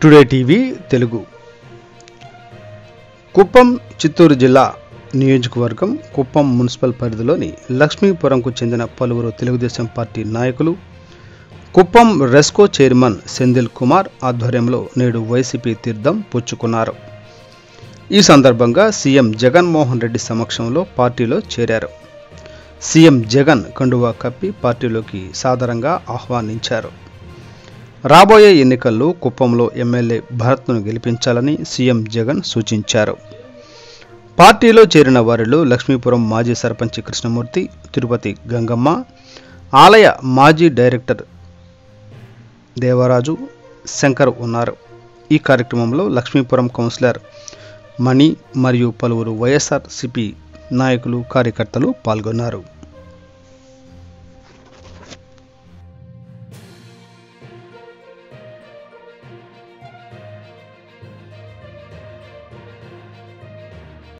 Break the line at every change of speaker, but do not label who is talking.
Today TV Telugu. Kuppam Chittoor జిల్లా నియోజకవర్గం Kuppam municipal పరిధిలోని లక్ష్మీపురంకు చెందిన పలువురు తెలుగుదేశం పార్టీ నాయకులు కుప్పం రెస్కో చైర్మన్ సెంధిల్ కుమార్ ఆధ్వర్యంలో నేడు వైసీపీ తీర్థం పుచ్చుకున్నారు. ఈ సందర్భంగా సీఎం జగన్మోహన్ రెడ్డి సమక్షంలో పార్టీలో చేరారు. సీఎం జగన్ కండువా కప్పి పార్టీలోకి సాదరంగా ఆహ్వానించారు. రాబోయే ఎన్నికల్లో కుప్పంలో ఎమ్మెల్యే భరత్ను గెలిపించాలని సీఎం జగన్ సూచించారు. పార్టీలో చేరిన వారిలో లక్ష్మీపురం మాజీ సర్పంచ్ కృష్ణమూర్తి, తిరుపతి గంగమ్మ, ఆలయ మాజీ డైరెక్టర్ దేవరాజు, శంకర్ ఉన్నారు. ఈ కార్యక్రమంలో లక్ష్మీపురం కౌన్సిలర్ మణి మరియు పలువురు వైఎస్ఆర్సీపీ నాయకులు, కార్యకర్తలు పాల్గొన్నారు.